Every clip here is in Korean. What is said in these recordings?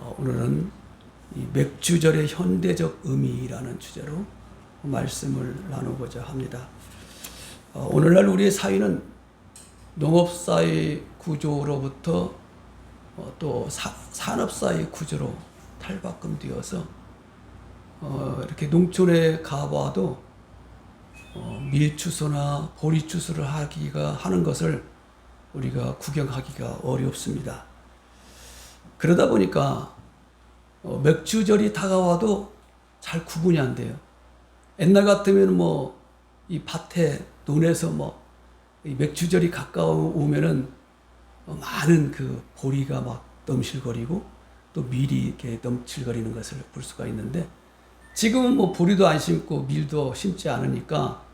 오늘은 이 맥주절의 현대적 의미라는 주제로 말씀을 나누고자 합니다. 오늘날 우리의 사회는 농업사회 구조로부터 또 산업사회 구조로 탈바꿈되어서 이렇게 농촌에 가봐도 밀추수나 보리추수를 하는 것을 우리가 구경하기가 어렵습니다. 그러다 보니까 맥주절이 다가와도 잘 구분이 안 돼요. 옛날 같으면 이 밭에 논에서 이 맥주절이 가까우면은 많은 그 보리가 막 넘실거리고 또 밀이 이렇게 넘실거리는 것을 볼 수가 있는데, 지금은 보리도 안 심고 밀도 심지 않으니까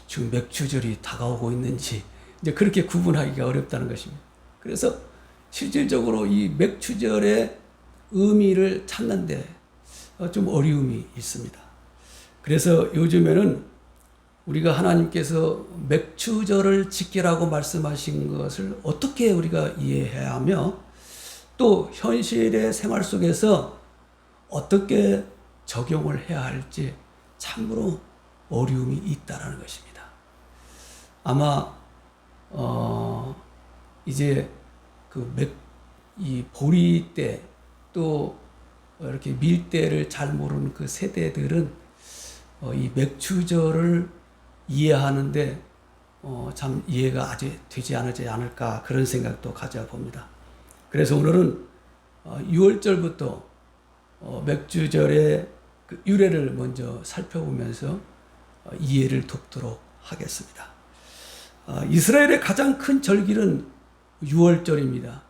지금 맥주절이 다가오고 있는지 이제 그렇게 구분하기가 어렵다는 것입니다. 그래서 실질적으로 이 맥주절의 의미를 찾는데 좀 어려움이 있습니다. 그래서 요즘에는 우리가 하나님께서 맥주절을 지키라고 말씀하신 것을 어떻게 우리가 이해해야 하며 또 현실의 생활 속에서 어떻게 적용을 해야 할지 참으로 어려움이 있다라는 것입니다. 아마 이제 이 보리 때 또 이렇게 밀 때를 잘 모르는 그 세대들은 이 맥주절을 이해하는데 참 이해가 아직 되지 않을까 그런 생각도 가져봅니다. 그래서 오늘은 6월절부터 맥주절의 그 유래를 먼저 살펴보면서 이해를 돕도록 하겠습니다. 이스라엘의 가장 큰 절기는 6월절입니다.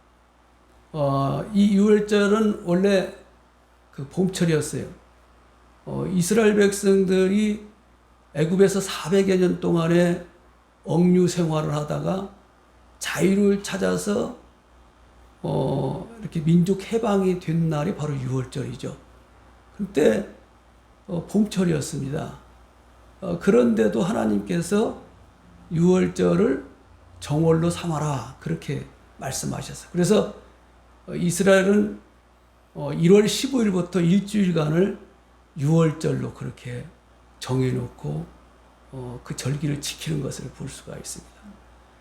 이 6월절은 원래 그 봄철이었어요. 이스라엘 백성들이 애굽에서 400여 년 동안에 억류 생활을 하다가 자유를 찾아서 이렇게 민족 해방이 된 날이 바로 6월절이죠. 그때 봄철이었습니다. 그런데도 하나님께서 6월절을 정월로 삼아라 그렇게 말씀하셨어요. 그래서 이스라엘은 1월 15일부터 일주일간을 6월절로 그렇게 정해놓고 그 절기를 지키는 것을 볼 수가 있습니다.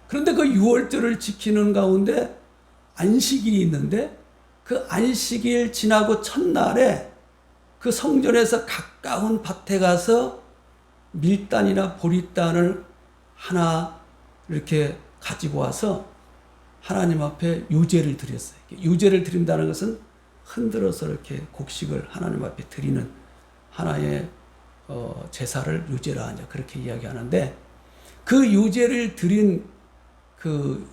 그런데 그 6월절을 지키는 가운데 안식일이 있는데, 그 안식일 지나고 첫날에 그 성전에서 가까운 밭에 가서 밀단이나 보리단을 하나 이렇게 가지고 와서 하나님 앞에 유제를 드렸어요. 유제를 드린다는 것은 흔들어서 이렇게 곡식을 하나님 앞에 드리는 하나의 제사를 유제라 하죠. 그렇게 이야기하는데, 그 유제를 드린 그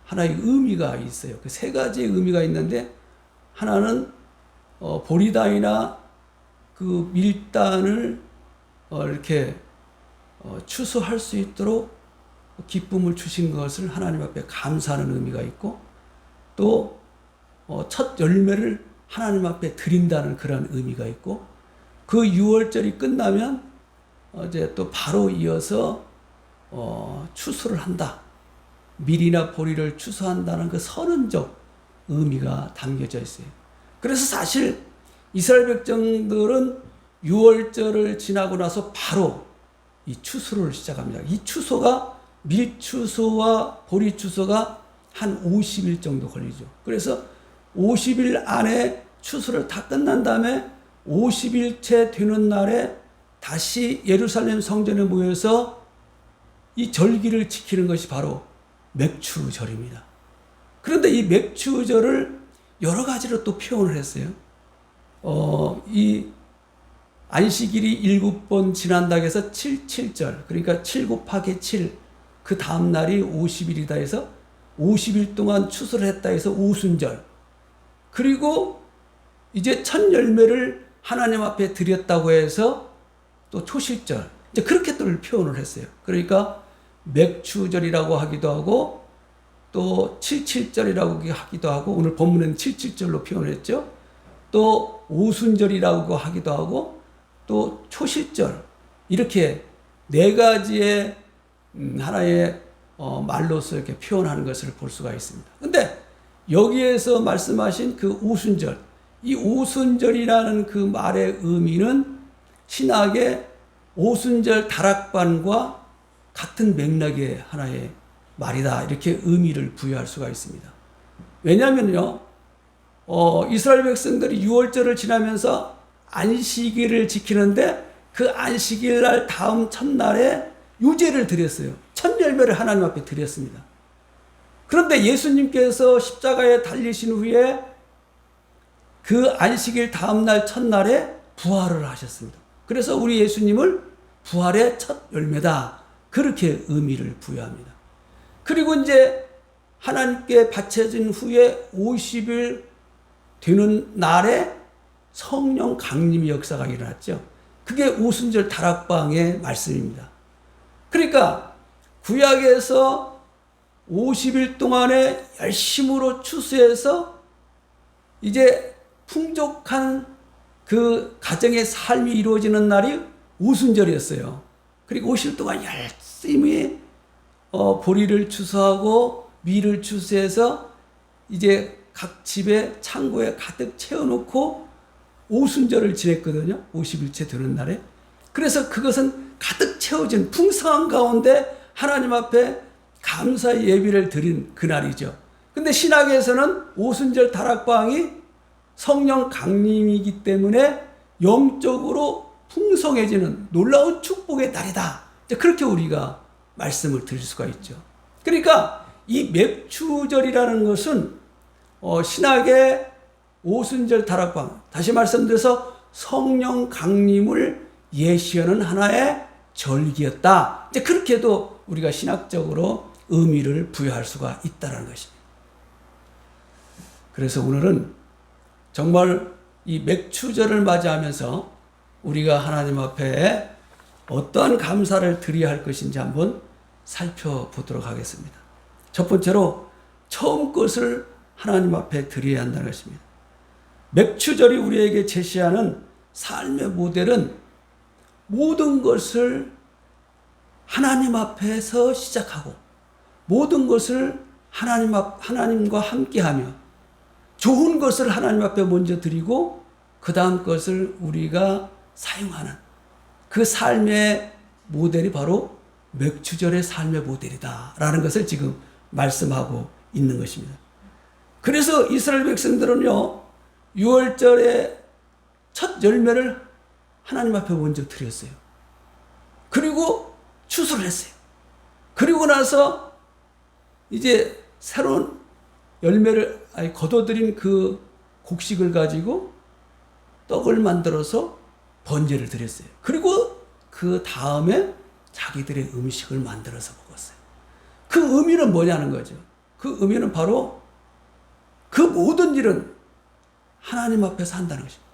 하나의 의미가 있어요. 그 세 가지의 의미가 있는데, 하나는 보리단이나 그 밀단을 이렇게 추수할 수 있도록 기쁨을 주신 것을 하나님 앞에 감사하는 의미가 있고, 또 첫 열매를 하나님 앞에 드린다는 그런 의미가 있고, 그 6월절이 끝나면 이제 또 바로 이어서 추수를 한다, 밀이나 보리를 추수한다는 그 선언적 의미가 담겨져 있어요. 그래서 사실 이스라엘 백성들은 6월절을 지나고 나서 바로 이 추수를 시작합니다. 이 추수가 밀추수와 보리추수가 한 50일 정도 걸리죠. 그래서 50일 안에 추수를 다 끝난 다음에 50일째 되는 날에 다시 예루살렘 성전에 모여서 이 절기를 지키는 것이 바로 맥주절입니다. 그런데 이 맥주절을 여러 가지로 또 표현을 했어요. 이 안식일이 7번 지난다고 해서 7절, 그러니까 7 곱하기 7, 그 다음 날이 50일이다 해서 50일 동안 추수를 했다 해서 오순절, 그리고 이제 첫 열매를 하나님 앞에 드렸다고 해서 또 초실절, 이제 그렇게 또 표현을 했어요. 그러니까 맥주절이라고 하기도 하고 또 77절이라고 하기도 하고, 오늘 본문에는 77절로 표현했죠. 또 오순절이라고 하기도 하고 또 초실절, 이렇게 네 가지의 하나의 말로서 이렇게 표현하는 것을 볼 수가 있습니다. 근데 여기에서 말씀하신 그 오순절, 이 오순절이라는 그 말의 의미는 신학의 오순절 다락반과 같은 맥락의 하나의 말이다. 이렇게 의미를 부여할 수가 있습니다. 왜냐하면요, 이스라엘 백성들이 유월절을 지나면서 안식일을 지키는데 그 안식일 날 다음 첫날에 유제를 드렸어요. 첫 열매를 하나님 앞에 드렸습니다. 그런데 예수님께서 십자가에 달리신 후에 그 안식일 다음 날 첫날에 부활을 하셨습니다. 그래서 우리 예수님을 부활의 첫 열매다. 그렇게 의미를 부여합니다. 그리고 이제 하나님께 바쳐진 후에 50일 되는 날에 성령 강림의 역사가 일어났죠. 그게 오순절 다락방의 말씀입니다. 그러니까 구약에서 50일 동안에 열심으로 추수해서 이제 풍족한 그 가정의 삶이 이루어지는 날이 오순절이었어요. 그리고 50일 동안 열심히 보리를 추수하고 밀을 추수해서 이제 각 집에 창고에 가득 채워놓고 오순절을 지냈거든요. 50일째 되는 날에. 그래서 그것은 가득 채워진 풍성한 가운데 하나님 앞에 감사의 예비를 드린 그날이죠. 근데 신학에서는 오순절 다락방이 성령 강림이기 때문에 영적으로 풍성해지는 놀라운 축복의 날이다. 그렇게 우리가 말씀을 드릴 수가 있죠. 그러니까 이 맥추절이라는 것은 신학의 오순절 다락방, 다시 말씀드려서 성령 강림을 예시하는 하나의 절기였다. 이제 그렇게도 우리가 신학적으로 의미를 부여할 수가 있다는 것입니다. 그래서 오늘은 정말 이 맥추절을 맞이하면서 우리가 하나님 앞에 어떠한 감사를 드려야 할 것인지 한번 살펴보도록 하겠습니다. 첫 번째로 처음 것을 하나님 앞에 드려야 한다는 것입니다. 맥추절이 우리에게 제시하는 삶의 모델은 모든 것을 하나님 앞에서 시작하고 모든 것을 하나님과 함께하며 좋은 것을 하나님 앞에 먼저 드리고 그 다음 것을 우리가 사용하는 그 삶의 모델이 바로 맥추절의 삶의 모델이다라는 것을 지금 말씀하고 있는 것입니다. 그래서 이스라엘 백성들은요, 6월절에 첫 열매를 하나님 앞에 먼저 드렸어요. 그리고 추수를 했어요. 그리고 나서 이제 새로운 열매를 거둬들인 그 곡식을 가지고 떡을 만들어서 번제를 드렸어요. 그리고 그 다음에 자기들의 음식을 만들어서 먹었어요. 그 의미는 뭐냐는 거죠. 그 의미는 바로 그 모든 일은 하나님 앞에서 한다는 것입니다.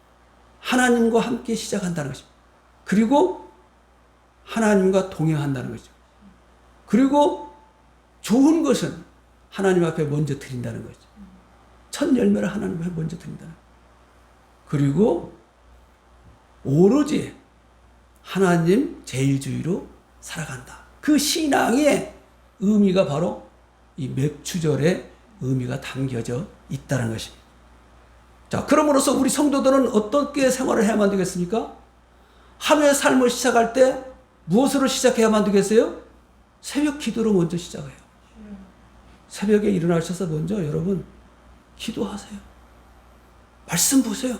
하나님과 함께 시작한다는 것입니다. 그리고 하나님과 동행한다는 거죠. 그리고 좋은 것은 하나님 앞에 먼저 드린다는 거죠. 첫 열매를 하나님 앞에 먼저 드린다는 거죠. 그리고 오로지 하나님 제일주의로 살아간다. 그 신앙의 의미가 바로 이 맥추절의 의미가 담겨져 있다는 것입니다. 자, 그럼으로써 우리 성도들은 어떻게 생활을 해야만 되겠습니까? 하루의 삶을 시작할 때 무엇으로 시작해야만 되겠어요? 새벽 기도로 먼저 시작해요. 새벽에 일어나셔서 먼저 여러분 기도하세요. 말씀 보세요.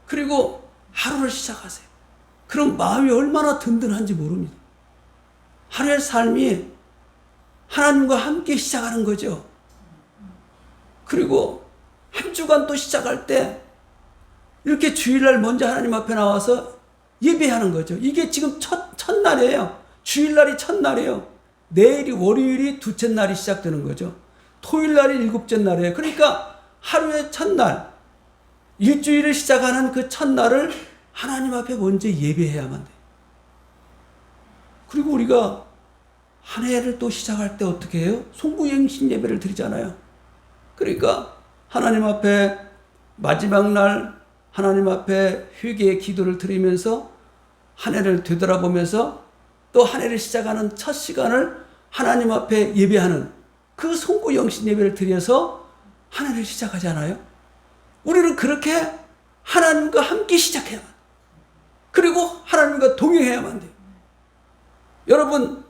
그리고 하루를 시작하세요. 그럼 마음이 얼마나 든든한지 모릅니다. 하루의 삶이 하나님과 함께 시작하는 거죠. 그리고 한 주간 또 시작할 때 이렇게 주일날 먼저 하나님 앞에 나와서 예배하는 거죠. 이게 지금 첫날이에요. 주일날이 첫날이에요. 내일이 월요일이 둘째 날이 시작되는 거죠. 토요일날이 일곱째 날이에요. 그러니까 하루의 첫날, 일주일을 시작하는 그 첫날을 하나님 앞에 먼저 예배해야만 돼요. 그리고 우리가 한 해를 또 시작할 때 어떻게 해요? 송구행신 예배를 드리잖아요. 그러니까 하나님 앞에 마지막 날 하나님 앞에 회개의 기도를 드리면서 한 해를 되돌아보면서 또 한 해를 시작하는 첫 시간을 하나님 앞에 예배하는 그 송구영신 예배를 드려서 한 해를 시작하잖아요. 우리는 그렇게 하나님과 함께 시작해야만 돼요. 그리고 하나님과 동행해야만 돼요. 여러분,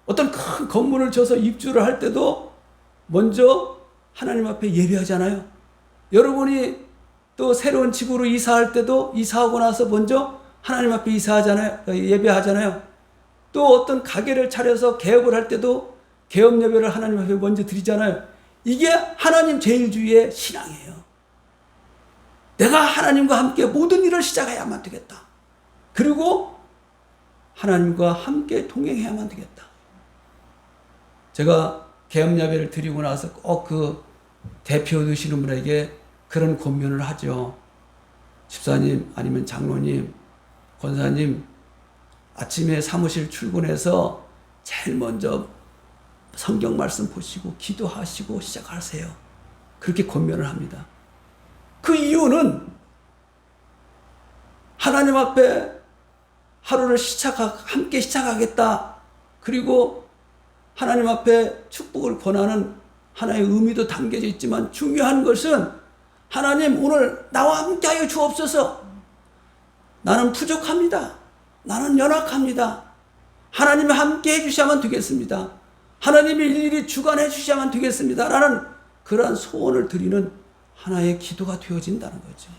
어떤 큰 건물을 져서 입주를 할 때도 먼저 하나님 앞에 예배하잖아요. 여러분이 또 새로운 집으로 이사할 때도 이사하고 나서 먼저 하나님 앞에 예배하잖아요. 또 어떤 가게를 차려서 개업을 할 때도 개업 예배를 하나님 앞에 먼저 드리잖아요. 이게 하나님 제일주의의 신앙이에요. 내가 하나님과 함께 모든 일을 시작해야만 되겠다. 그리고 하나님과 함께 동행해야만 되겠다. 제가 개업 예배를 드리고 나서 꼭 그 대표 되시는 분에게 그런 권면을 하죠. 집사님 아니면 장로님, 권사님, 아침에 사무실 출근해서 제일 먼저 성경 말씀 보시고 기도하시고 시작하세요. 그렇게 권면을 합니다. 그 이유는 하나님 앞에 하루를 함께 시작하겠다. 그리고 하나님 앞에 축복을 권하는 하나의 의미도 담겨져 있지만 중요한 것은 하나님 오늘 나와 함께하여 주옵소서. 나는 부족합니다. 나는 연약합니다. 하나님이 함께해 주셔야만 되겠습니다. 하나님이 일일이 주관해 주셔야만 되겠습니다. 라는 그러한 소원을 드리는 하나의 기도가 되어진다는 거죠.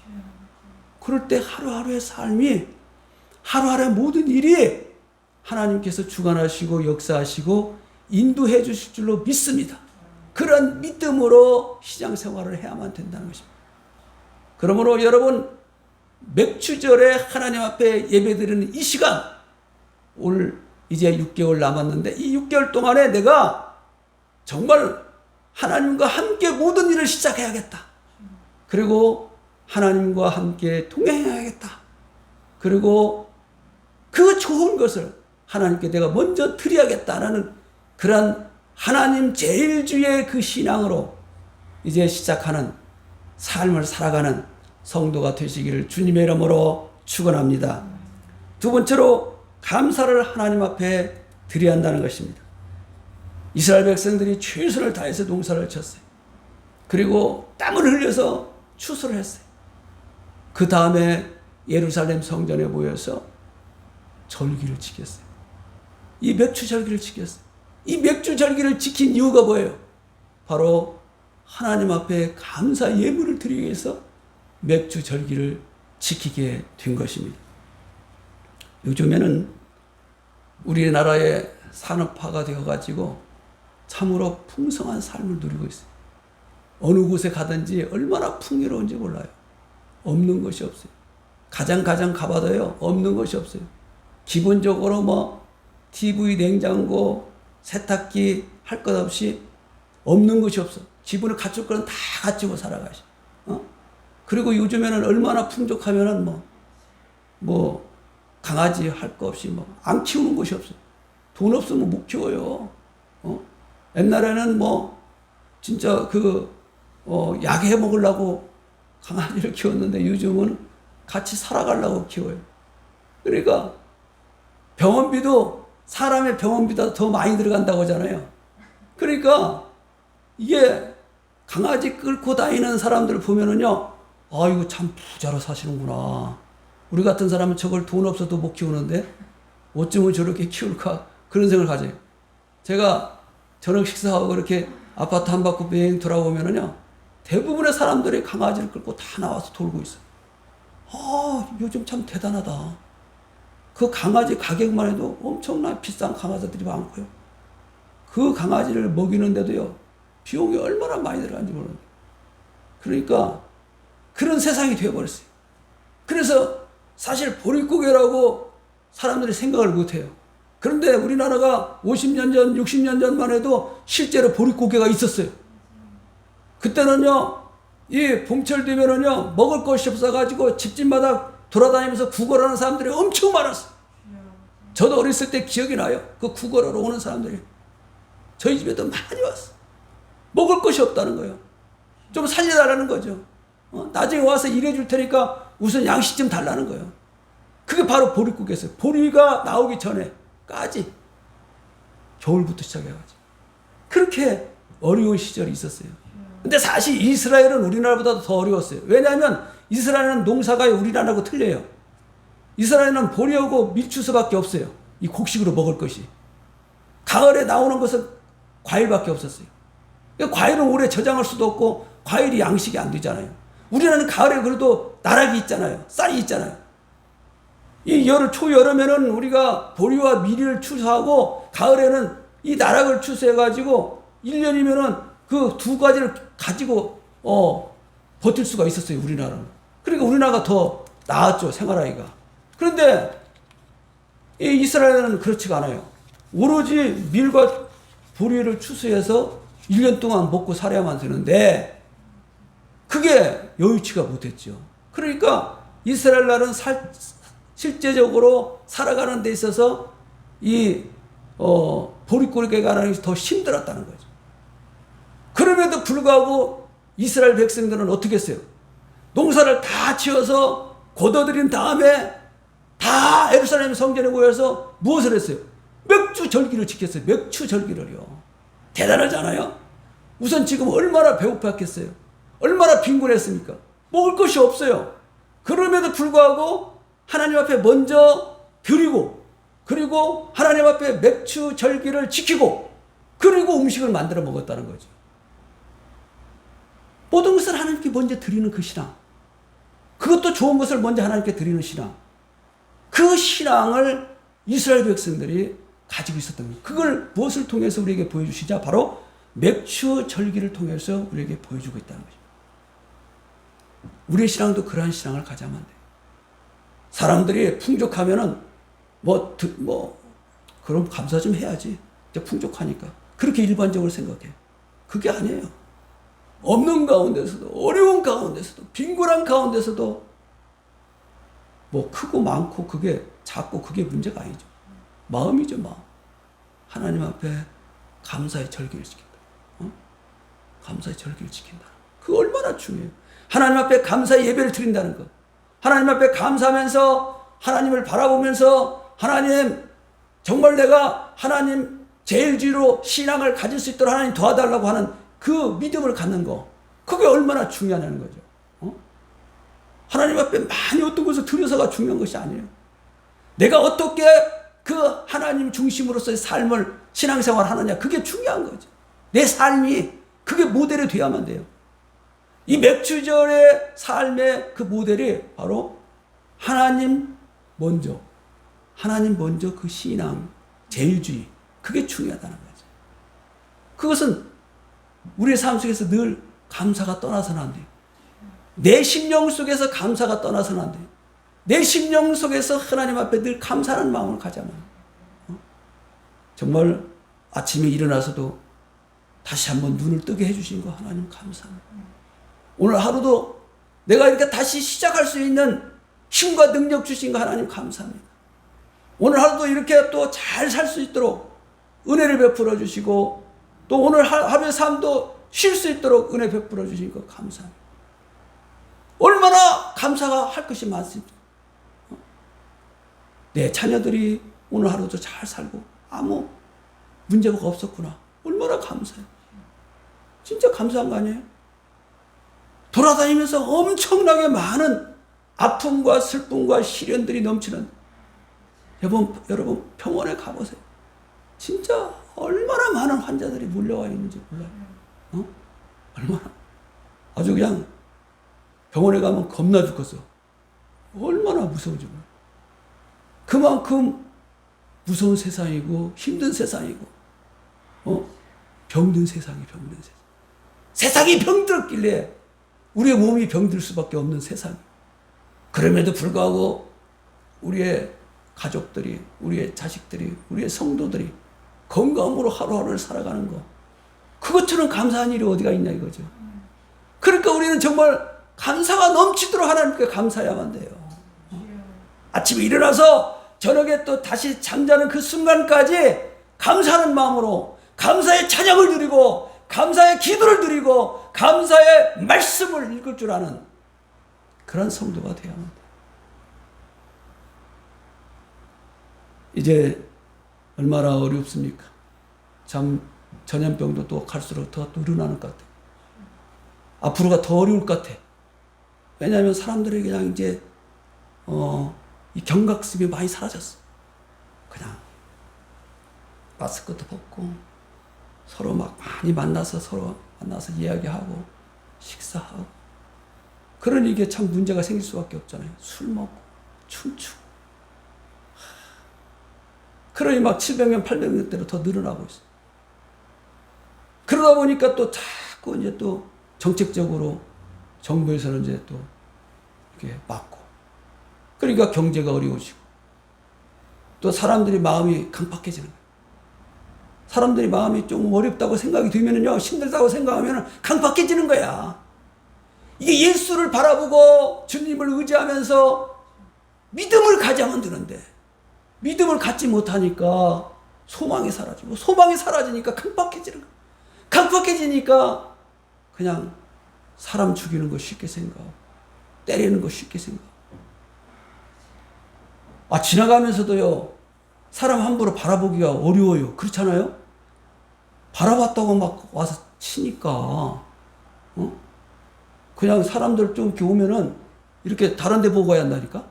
그럴 때 하루하루의 삶이, 하루하루의 모든 일이 하나님께서 주관하시고 역사하시고 인도해 주실 줄로 믿습니다. 그런 믿음으로 신앙생활을 해야만 된다는 것입니다. 그러므로 여러분, 맥주절에 하나님 앞에 예배드리는 이 시간, 올 이제 6개월 남았는데 이 6개월 동안에 내가 정말 하나님과 함께 모든 일을 시작해야겠다. 그리고 하나님과 함께 동행해야겠다. 그리고 그 좋은 것을 하나님께 내가 먼저 드려야겠다라는 그런 하나님 제일주의 그 신앙으로 이제 시작하는 삶을 살아가는 성도가 되시기를 주님의 이름으로 축원합니다. 두 번째로 감사를 하나님 앞에 드려야 한다는 것입니다. 이스라엘 백성들이 최선을 다해서 농사를 쳤어요. 그리고 땀을 흘려서 추수를 했어요. 그 다음에 예루살렘 성전에 모여서 절기를 지켰어요. 이 맥주 절기를 지켰어요. 이 맥주 절기를 지킨 이유가 뭐예요? 바로 하나님 앞에 감사 예물을 드리기 위해서 맥주 절기를 지키게 된 것입니다. 요즘에는 우리나라의 산업화가 되어가지고 참으로 풍성한 삶을 누리고 있어요. 어느 곳에 가든지 얼마나 풍요로운지 몰라요. 없는 것이 없어요. 가장 가봐도요, 없는 것이 없어요. 기본적으로 뭐 TV, 냉장고, 세탁기 할 것 없이 없는 것이 없어. 기본을 갖출 거는 다 갖추고 살아가시. 그리고 요즘에는 얼마나 풍족하면은 뭐 강아지 할 거 없이 안 키우는 것이 없어요. 돈 없으면 못 키워요. 옛날에는 진짜 약해 먹으려고 강아지를 키웠는데 요즘은 같이 살아가려고 키워요. 그러니까 병원비도 사람의 병원비보다 더 많이 들어간다고 하잖아요. 그러니까 이게 강아지 끌고 다니는 사람들 보면은요, 이거 참 부자로 사시는구나. 우리 같은 사람은 저걸 돈 없어도 못 키우는데 어쩌면 저렇게 키울까, 그런 생각을 가져요. 제가 저녁 식사하고 그렇게 아파트 한 바퀴 뱅 돌아보면은요, 대부분의 사람들이 강아지를 끌고 다 나와서 돌고 있어요. 요즘 참 대단하다. 그 강아지 가격만 해도 엄청나게 비싼 강아지들이 많고요. 그 강아지를 먹이는데도요, 비용이 얼마나 많이 들어가는지 모르는데. 그러니까 그런 세상이 되어버렸어요. 그래서 사실 보릿고개라고 사람들이 생각을 못해요. 그런데 우리나라가 50년 전, 60년 전만 해도 실제로 보릿고개가 있었어요. 그때는요, 이 봄철 되면은요, 먹을 것이 없어가지고 집집마다 돌아다니면서 구걸하는 사람들이 엄청 많았어요. 저도 어렸을 때 기억이 나요. 그 구걸하러 오는 사람들이. 저희 집에도 많이 왔어. 먹을 것이 없다는 거예요. 좀 살려달라는 거죠. 나중에 와서 일해줄 테니까 우선 양식 좀 달라는 거예요. 그게 바로 보릿고개였어요. 보리가 나오기 전에까지 겨울부터 시작해가지고 그렇게 어려운 시절이 있었어요. 근데 사실 이스라엘은 우리나라보다 더 어려웠어요. 왜냐하면 이스라엘은 농사가 우리나라하고 틀려요. 이스라엘은 보리하고 밀추수밖에 없어요. 이 곡식으로 먹을 것이. 가을에 나오는 것은 과일밖에 없었어요. 과일은 오래 저장할 수도 없고 과일이 양식이 안 되잖아요. 우리나라는 가을에 그래도 나락이 있잖아요. 쌀이 있잖아요. 이 초여름에는 우리가 보리와 미리를 추수하고 가을에는 이 나락을 추수해가지고 1년이면은 그 두 가지를 가지고 버틸 수가 있었어요. 우리나라는. 그러니까 우리나라가 더 나았죠. 생활하기가. 그런데 이 이스라엘은 그렇지가 않아요. 오로지 밀과 보리를 추수해서 1년 동안 먹고 살아야만 되는데 그게 여의치가 못했죠. 그러니까 이스라엘 나라는 실제적으로 살아가는 데 있어서 이 보릿고리가 가는 것이 더 힘들었다는 거죠. 그럼에도 불구하고 이스라엘 백성들은 어떻게 했어요? 농사를 다 지어서 거둬들인 다음에 다 예루살렘 성전에 모여서 무엇을 했어요? 맥주 절기를 지켰어요. 맥주 절기를요. 대단하잖아요. 우선 지금 얼마나 배고팠겠어요. 얼마나 빈곤했습니까? 먹을 것이 없어요. 그럼에도 불구하고 하나님 앞에 먼저 드리고 그리고 하나님 앞에 맥주 절기를 지키고 그리고 음식을 만들어 먹었다는 거죠. 모든 것을 하나님께 먼저 드리는 그 신앙. 그것도 좋은 것을 먼저 하나님께 드리는 신앙. 그 신앙을 이스라엘 백성들이 가지고 있었던 거예요. 그걸 무엇을 통해서 우리에게 보여주시자? 바로 맥주 절기를 통해서 우리에게 보여주고 있다는 거죠. 우리의 신앙도 그러한 신앙을 가져야만 돼요. 사람들이 풍족하면은 그럼 감사 좀 해야지. 이제 풍족하니까. 그렇게 일반적으로 생각해. 그게 아니에요. 없는 가운데서도, 어려운 가운데서도, 빈곤한 가운데서도 크고 많고 그게 작고 그게 문제가 아니죠. 마음이죠, 마음. 하나님 앞에 감사의 절기를 지킨다. 감사의 절기를 지킨다. 그거 얼마나 중요해요. 하나님 앞에 감사의 예배를 드린다는 것. 하나님 앞에 감사하면서 하나님을 바라보면서 하나님 정말 내가 하나님 제일주의로 신앙을 가질 수 있도록 하나님 도와달라고 하는 그 믿음을 갖는 거. 그게 얼마나 중요하냐는 거죠. 하나님 앞에 많이 어떤 것을 들여서가 중요한 것이 아니에요. 내가 어떻게 그 하나님 중심으로서의 삶을 신앙생활 하느냐. 그게 중요한 거죠. 내 삶이 그게 모델이 돼야만 돼요. 이 맥주절의 삶의 그 모델이 바로 하나님 먼저 그 신앙, 제일주의. 그게 중요하다는 거죠. 그것은 우리의 삶 속에서 늘 감사가 떠나서는 안 돼요. 내 심령 속에서 감사가 떠나서는 안 돼요. 내 심령 속에서 하나님 앞에 늘 감사하는 마음을 가져야만 해요. 정말 아침에 일어나서도 다시 한번 눈을 뜨게 해주신 거 하나님 감사합니다. 오늘 하루도 내가 이렇게 다시 시작할 수 있는 힘과 능력 주신 거 하나님 감사합니다. 오늘 하루도 이렇게 또 잘 살 수 있도록 은혜를 베풀어 주시고 또 오늘 하루의 삶도 쉴 수 있도록 은혜 베풀어 주신 거 감사합니다. 얼마나 감사가 할 것이 많습니다. 내 자녀들이 오늘 하루도 잘 살고 아무 문제가 없었구나. 얼마나 감사해요. 진짜 감사한 거 아니에요? 돌아다니면서 엄청나게 많은 아픔과 슬픔과 시련들이 넘치는 여러분 병원에 가보세요. 진짜 얼마나 많은 환자들이 몰려와 있는지 몰라요. 얼마나 아주 그냥 병원에 가면 겁나 죽겠어. 얼마나 무서운지 몰라요. 그만큼 무서운 세상이고 힘든 세상이고 병든 세상이 병든 세상. 세상이 병들었길래 우리의 몸이 병들 수밖에 없는 세상. 그럼에도 불구하고 우리의 가족들이, 우리의 자식들이, 우리의 성도들이 건강으로 하루하루를 살아가는 거. 그것처럼 감사한 일이 어디가 있냐 이거죠. 그러니까 우리는 정말 감사가 넘치도록 하나님께 감사해야만 돼요. 아침에 일어나서 저녁에 또 다시 잠자는 그 순간까지 감사하는 마음으로 감사의 찬양을 드리고 감사의 기도를 드리고 감사의 말씀을 읽을 줄 아는 그런 성도가 되어야만 돼요. 이제 얼마나 어렵습니까? 참 전염병도 또 갈수록 더 늘어나는 것 같아요. 앞으로가 더 어려울 것 같아. 왜냐하면 사람들이 그냥 이제 이 경각심이 많이 사라졌어. 그냥 마스크도 벗고 서로 막 많이 만나서 이야기하고 식사하고, 그러니 이게 참 문제가 생길 수밖에 없잖아요. 술 먹고 춤추고. 그러니 막 700명 800명대로 더 늘어나고 있어. 그러다 보니까 또 자꾸 이제 또 정책적으로 정부에서는 이제 또 이렇게 막고, 그러니까 경제가 어려워지고, 또 사람들이 마음이 강팍해지는 거예요. 사람들이 마음이 좀 어렵다고 생각이 들면은요, 힘들다고 생각하면 강팍해지는 거야. 이게 예수를 바라보고 주님을 의지하면서 믿음을 가져야만 되는데, 믿음을 갖지 못하니까 소망이 사라지고, 소망이 사라지니까 강팍해지는 거야. 강팍해지니까 그냥 사람 죽이는 거 쉽게 생각하고, 때리는 거 쉽게 생각하고. 지나가면서도요, 사람 함부로 바라보기가 어려워요. 그렇잖아요? 바라봤다고 막 와서 치니까, 그냥 사람들 좀 이렇게 오면은 이렇게 다른 데 보고 가야 한다니까?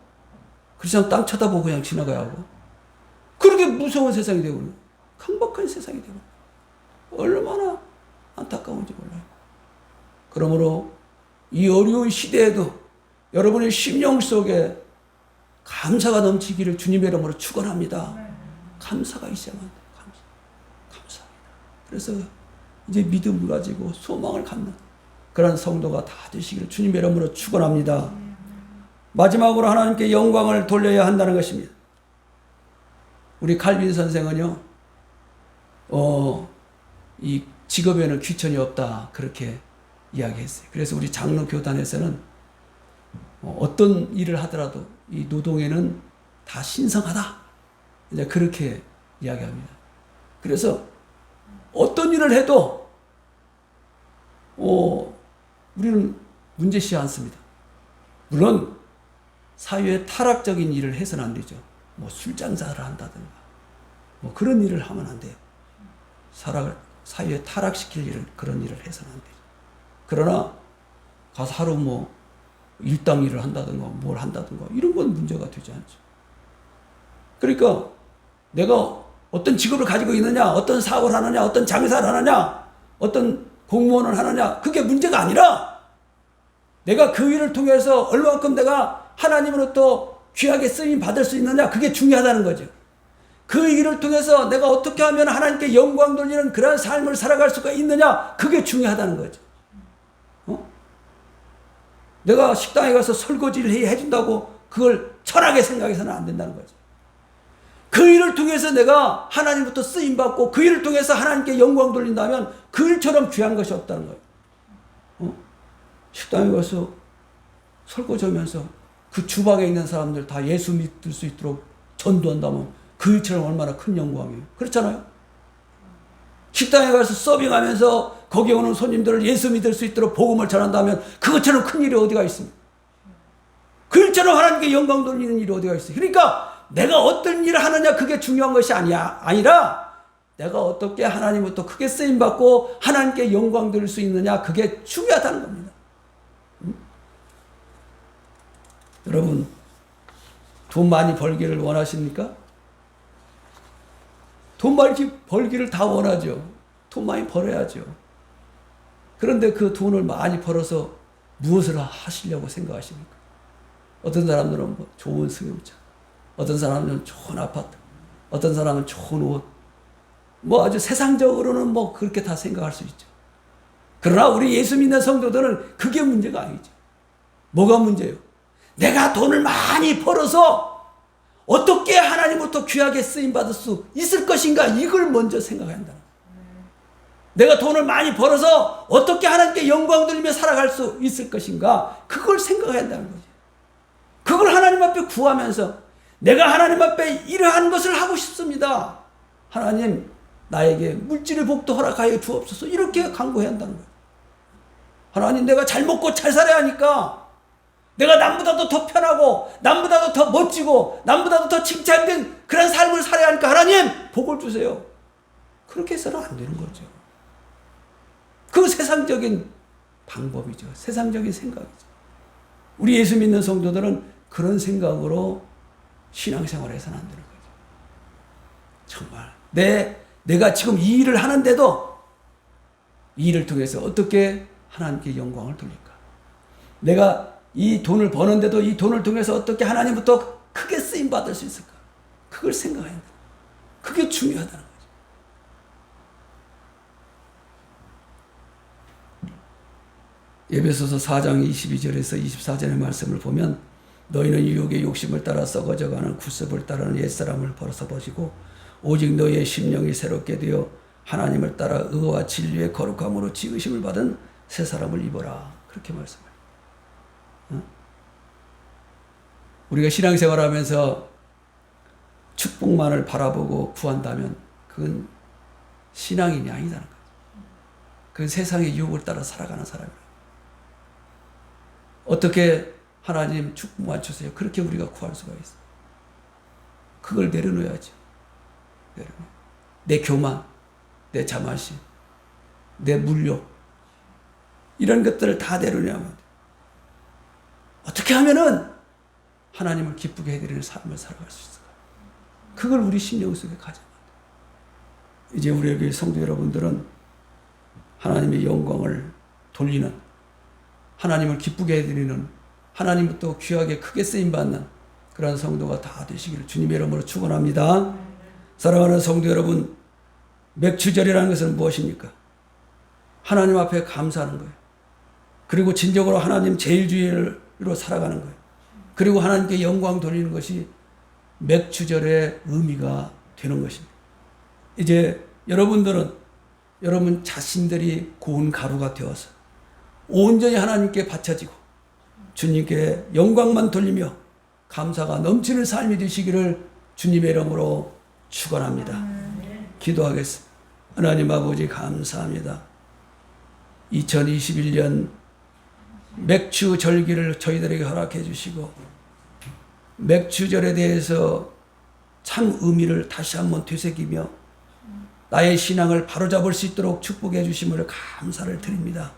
그렇지 땅 쳐다보고 그냥 지나가야 하고. 그렇게 무서운 세상이 되고, 강박한 세상이 되고, 얼마나 안타까운지 몰라요. 그러므로 이 어려운 시대에도 여러분의 심령 속에 감사가 넘치기를 주님의 이름으로 축원합니다. 감사가 있어야만 돼요. 감사합니다. 그래서 이제 믿음을 가지고 소망을 갖는 그런 성도가 다 되시기를 주님의 이름으로 축원합니다. 마지막으로 하나님께 영광을 돌려야 한다는 것입니다. 우리 칼빈 선생은요, 이 직업에는 귀천이 없다, 그렇게 이야기했어요. 그래서 우리 장로 교단에서는 어떤 일을 하더라도 이 노동에는 다 신성하다, 이제 그렇게 이야기합니다. 그래서 어떤 일을 해도 우리는 문제시 않습니다. 물론 사회에 타락적인 일을 해서는 안 되죠. 뭐 술장사를 한다든가 뭐 그런 일을 하면 안 돼요. 사회에 타락시킬 그런 일을 해서는 안 되죠. 그러나 가서 하루 뭐 일당 일을 한다든가 뭘 한다든가 이런 건 문제가 되지 않죠. 그러니까 내가 어떤 직업을 가지고 있느냐, 어떤 사업을 하느냐, 어떤 장사를 하느냐, 어떤 공무원을 하느냐, 그게 문제가 아니라 내가 그 일을 통해서 얼마만큼 내가 하나님으로부터 귀하게 쓰임 받을 수 있느냐, 그게 중요하다는 거죠. 그 일을 통해서 내가 어떻게 하면 하나님께 영광 돌리는 그런 삶을 살아갈 수가 있느냐, 그게 중요하다는 거죠. 내가 식당에 가서 설거지를 해준다고 그걸 천하게 생각해서는 안 된다는 거죠. 그 일을 통해서 내가 하나님부터 쓰임받고 그 일을 통해서 하나님께 영광 돌린다면 그 일처럼 귀한 것이 없다는 거예요. 식당에 가서 설거지하면서 그 주방에 있는 사람들 다 예수 믿을 수 있도록 전도한다면 그 일처럼 얼마나 큰 영광이에요. 그렇잖아요? 식당에 가서 서빙하면서 거기 오는 손님들을 예수 믿을 수 있도록 복음을 전한다면 그것처럼 큰 일이 어디가 있습니까? 그 일처럼 하나님께 영광 돌리는 일이 어디가 있어요? 그러니까 내가 어떤 일을 하느냐, 그게 중요한 것이 아니라 내가 어떻게 하나님부터 크게 쓰임받고 하나님께 영광 돌릴 수 있느냐, 그게 중요하다는 겁니다. 여러분, 돈 많이 벌기를 원하십니까? 돈 많이 벌기를 다 원하죠. 돈 많이 벌어야죠. 그런데 그 돈을 많이 벌어서 무엇을 하시려고 생각하십니까? 어떤 사람들은 뭐 좋은 승용차, 어떤 사람은 좋은 아파트, 어떤 사람은 좋은 옷, 뭐 아주 세상적으로는 뭐 그렇게 다 생각할 수 있죠. 그러나 우리 예수 믿는 성도들은 그게 문제가 아니죠. 뭐가 문제예요? 내가 돈을 많이 벌어서 어떻게 하나님부터 귀하게 쓰임받을 수 있을 것인가, 이걸 먼저 생각해야 한다. 내가 돈을 많이 벌어서 어떻게 하나님께 영광 돌리며 살아갈 수 있을 것인가, 그걸 생각해야 한다는 거죠. 그걸 하나님 앞에 구하면서 내가 하나님 앞에 이러한 것을 하고 싶습니다. 하나님, 나에게 물질의 복도 허락하여 주옵소서. 이렇게 간구해야 한다는 거예요. 하나님, 내가 잘 먹고 잘 살아야 하니까 내가 남보다도 더 편하고 남보다도 더 멋지고 남보다도 더 칭찬된 그런 삶을 살아야 하니까 하나님, 복을 주세요. 그렇게 해서는 안 되는 거죠. 그 세상적인 방법이죠. 세상적인 생각이죠. 우리 예수 믿는 성도들은 그런 생각으로 신앙생활을 해서는 안 되는 거죠. 정말 내가 지금 이 일을 하는데도 이 일을 통해서 어떻게 하나님께 영광을 돌릴까? 내가 이 돈을 버는데도 이 돈을 통해서 어떻게 하나님부터 크게 쓰임 받을 수 있을까? 그걸 생각해야 된다. 그게 중요하다는 거죠. 에베소서 4장 22절에서 24절의 말씀을 보면 너희는 유혹의 욕심을 따라 썩어져가는 구습을 따르는 옛사람을 벗어버리고 오직 너희의 심령이 새롭게 되어 하나님을 따라 의와 진리의 거룩함으로 지으심을 받은 새 사람을 입어라. 그렇게 말씀해요. 우리가 신앙생활하면서 축복만을 바라보고 구한다면 그건 신앙인이 아니다는 거죠. 그건 세상의 유혹을 따라 살아가는 사람이에요. 어떻게 하나님 축복만 주세요. 그렇게 우리가 구할 수가 있어요. 그걸 내려놓아야죠. 내 교만, 내 자만심, 내 물욕 이런 것들을 다 내려놓으면 돼요. 어떻게 하면은 하나님을 기쁘게 해드리는 삶을 살아갈 수 있을까? 그걸 우리 심령 속에 가져야 돼요. 이제 우리에게 성도 여러분들은 하나님의 영광을 돌리는, 하나님을 기쁘게 해드리는, 하나님부터 귀하게 크게 쓰임받는 그런 성도가 다 되시기를 주님의 이름으로 축원합니다. 사랑하는 성도 여러분, 맥추절이라는 것은 무엇입니까? 하나님 앞에 감사하는 거예요. 그리고 진정으로 하나님 제일주의로 살아가는 거예요. 그리고 하나님께 영광 돌리는 것이 맥추절의 의미가 되는 것입니다. 이제 여러분들은 여러분 자신들이 고운 가루가 되어서 온전히 하나님께 바쳐지고 주님께 영광만 돌리며 감사가 넘치는 삶이 되시기를 주님의 이름으로 축원합니다. 기도하겠습니다. 하나님 아버지 감사합니다. 2021년 맥주 절기를 저희들에게 허락해 주시고 맥주절에 대해서 참 의미를 다시 한번 되새기며 나의 신앙을 바로잡을 수 있도록 축복해 주심을 감사를 드립니다.